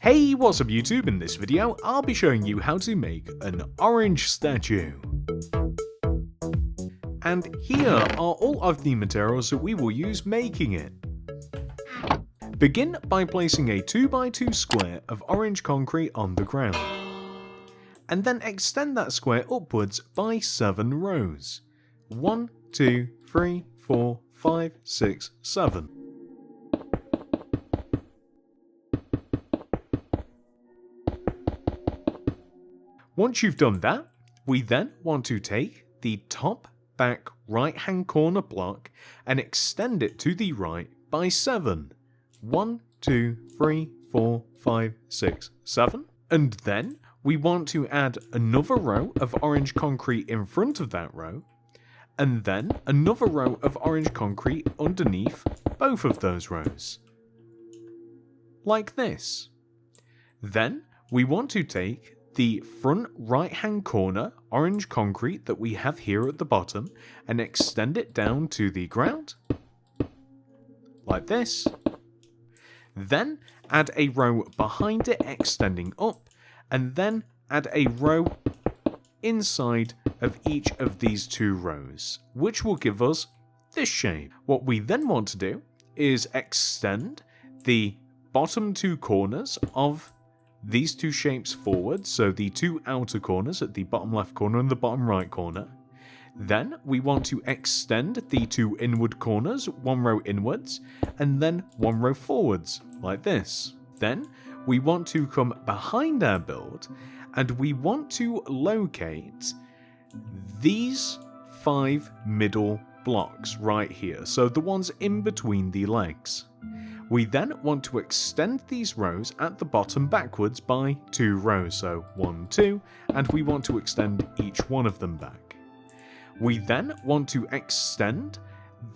Hey, what's up YouTube? In this video, I'll be showing you how to make an orange statue. And here are all of the materials that we will use making it. Begin by placing a 2x2 square of orange concrete on the ground. And then extend that square upwards by 7 rows. 1, 2, 3, 4, 5, 6, 7. Once you've done that, we then want to take the top back right hand corner block and extend it to the right by 7. 1, 2, 3, 4, 5, 6, 7. And then we want to add another row of orange concrete in front of that row, and then another row of orange concrete underneath both of those rows. Like this. Then we want to take the front right hand corner orange concrete that we have here at the bottom and extend it down to the ground. Like this. Then add a row behind it extending up, and then add a row inside of each of these 2 rows, which will give us this shape. What we then want to do is extend the bottom 2 corners of these 2 shapes forward, so the 2 outer corners at the bottom left corner and the bottom right corner. Then we want to extend the 2 inward corners, 1 row inwards, and then 1 row forwards, like this. Then we want to come behind our build, and we want to locate these 5 middle blocks right here, so the ones in between the legs. We then want to extend these rows at the bottom backwards by 2 rows, so 1, 2, and we want to extend each one of them back. We then want to extend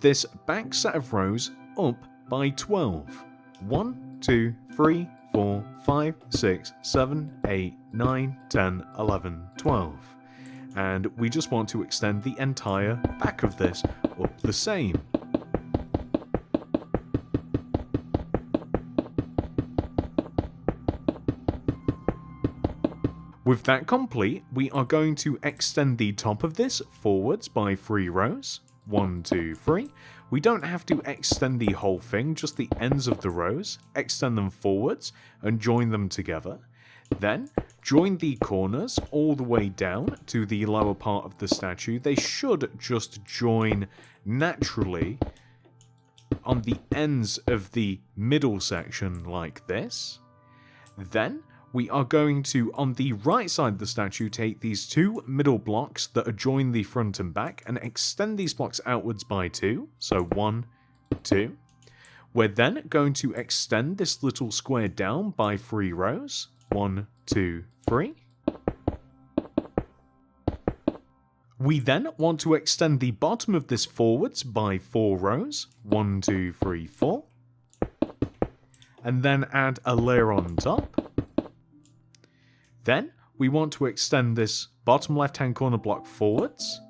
this back set of rows up by 12. 1, 2, 3, 4, 5, 6, 7, 8, 9, 10, 11, 12. And we just want to extend the entire back of this up the same. With that complete, we are going to extend the top of this forwards by 3 rows. 1, 2, 3. We don't have to extend the whole thing, just the ends of the rows. Extend them forwards and join them together. Then join the corners all the way down to the lower part of the statue. They should just join naturally on the ends of the middle section like this. Then we are going to, on the right side of the statue, take these 2 middle blocks that adjoin the front and back and extend these blocks outwards by 2, so 1, 2. We're then going to extend this little square down by 3 rows, 1, 2, 3. We then want to extend the bottom of this forwards by 4 rows, 1, 2, 3, 4. And then add a layer on top. Then we want to extend this bottom left hand corner block forwards,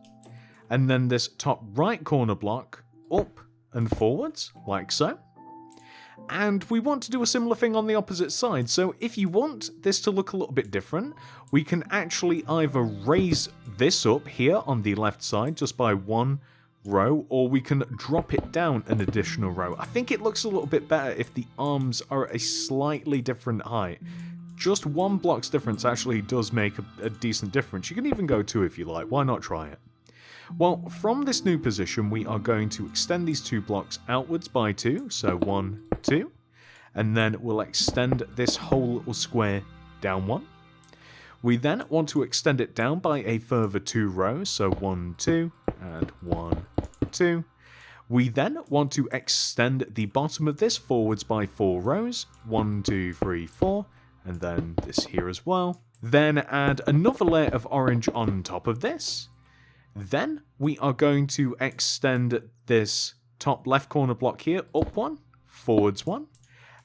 and then this top right corner block up and forwards, like so. And we want to do a similar thing on the opposite side, so if you want this to look a little bit different, we can actually either raise this up here on the left side just by 1 row, or we can drop it down an additional row. I think it looks a little bit better if the arms are at a slightly different height. Just 1 block's difference actually does make a decent difference. You can even go 2 if you like, why not try it? Well, from this new position we are going to extend these 2 blocks outwards by 2, so 1, 2, and then we'll extend this whole little square down 1. We then want to extend it down by a further 2 rows, so 1, 2, and 1, 2. We then want to extend the bottom of this forwards by 4 rows, 1, 2, 3, 4, and then this here as well. Then add another layer of orange on top of this. Then we are going to extend this top left corner block here up 1, forwards 1,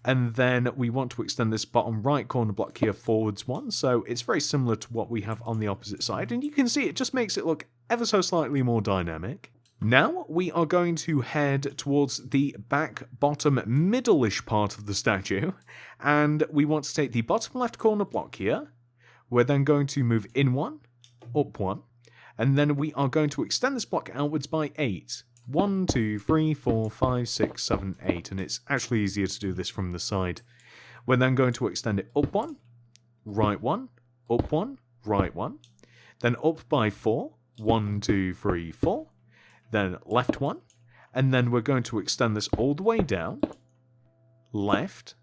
and then we want to extend this bottom right corner block here forwards 1, so it's very similar to what we have on the opposite side, and you can see it just makes it look ever so slightly more dynamic. Now we are going to head towards the back, bottom, middle-ish part of the statue, and we want to take the bottom left corner block here. We're then going to move in one, up one, and then we are going to extend this block outwards by 8. 1, 2, 3, 4, 5, 6, 7, 8, and it's actually easier to do this from the side. We're then going to extend it up one, right one, up one, right one, then up by 4, 1, 2, 3, 4, then left one, and then we're going to extend this all the way down, left,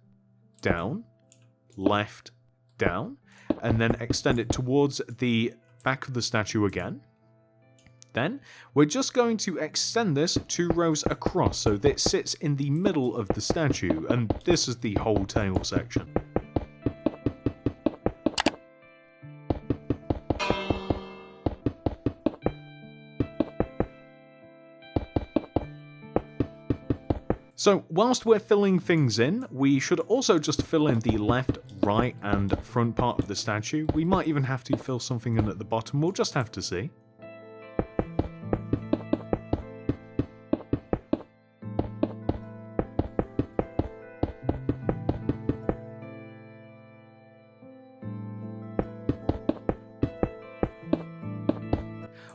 down, and then extend it towards the back of the statue again. Then we're just going to extend this 2 rows across so that it sits in the middle of the statue, and this is the whole tail section. So whilst we're filling things in, we should also just fill in the left, right and front part of the statue. We might even have to fill something in at the bottom, we'll just have to see.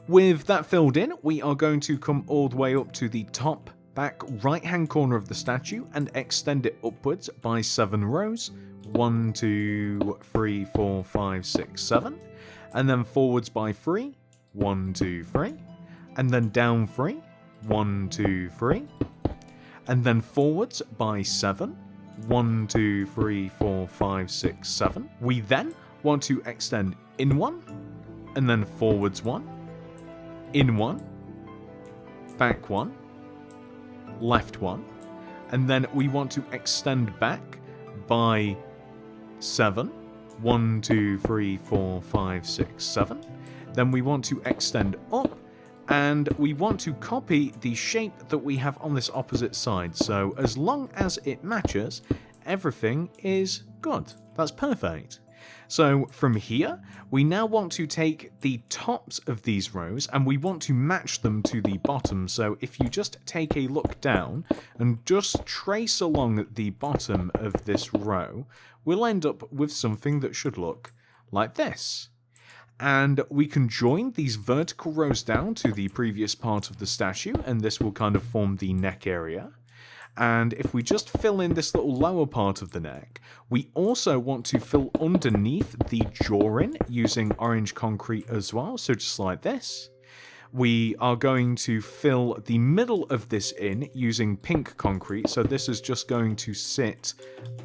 With that filled in, we are going to come all the way up to the top back right hand corner of the statue and extend it upwards by 7 rows. 1, 2, 3, 4, 5, 6, 7. And then forwards by 3. 1, 2, 3. And then down 3. 1, 2, 3. And then forwards by 7. 1, 2, 3, 4, 5, 6, 7. We then want to extend in 1. And then forwards 1. In 1. Back 1. Left 1, and then we want to extend back by 7. 1, 2, 3, 4, 5, 6, 7. Then we want to extend up, and we want to copy the shape that we have on this opposite side. So as long as it matches, everything is good. That's perfect. So from here, we now want to take the tops of these rows and we want to match them to the bottom. So if you just take a look down and just trace along the bottom of this row, we'll end up with something that should look like this. And we can join these vertical rows down to the previous part of the statue, and this will kind of form the neck area. And if we just fill in this little lower part of the neck, we also want to fill underneath the jaw in using orange concrete as well, so just like this. We are going to fill the middle of this in using pink concrete, so this is just going to sit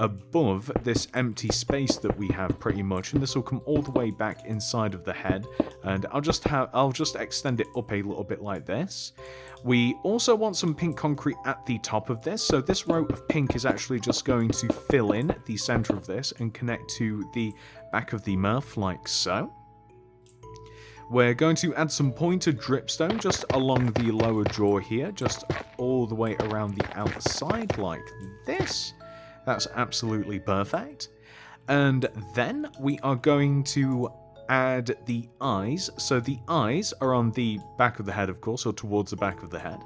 above this empty space that we have pretty much, and this will come all the way back inside of the head, and I'll just extend it up a little bit like this. We also want some pink concrete at the top of this, so this row of pink is actually just going to fill in the center of this and connect to the back of the mouth like so. We're going to add some pointed dripstone just along the lower jaw here, just all the way around the outside like this. That's absolutely perfect. And then we are going to add the eyes. So the eyes are on the back of the head, of course, or towards the back of the head.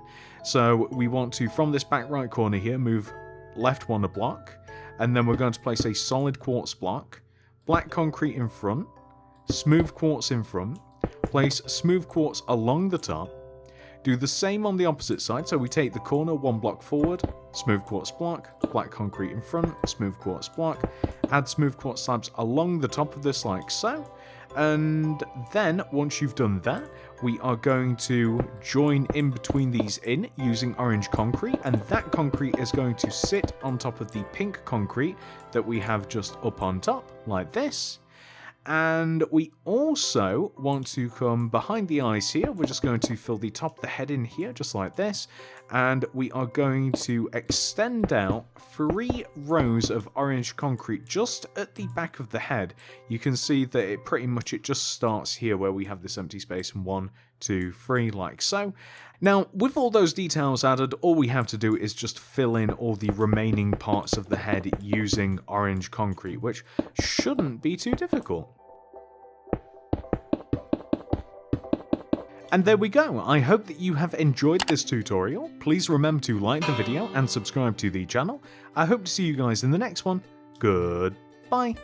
So we want to, from this back right corner here, move left one a block, and then we're going to place a solid quartz block, black concrete in front, smooth quartz in front, place smooth quartz along the top, do the same on the opposite side, so we take the corner 1 block forward, smooth quartz block, black concrete in front, smooth quartz block, add smooth quartz slabs along the top of this like so, and then once you've done that, we are going to join in between these in using orange concrete, and that concrete is going to sit on top of the pink concrete that we have just up on top, like this. And we also want to come behind the eyes here. We're just going to fill the top of the head in here, just like this. And we are going to extend out 3 rows of orange concrete just at the back of the head. You can see that it just starts here where we have this empty space, and 1, 2, 3, like so. Now, with all those details added, all we have to do is just fill in all the remaining parts of the head using orange concrete, which shouldn't be too difficult. And there we go. I hope that you have enjoyed this tutorial. Please remember to like the video and subscribe to the channel. I hope to see you guys in the next one. Goodbye.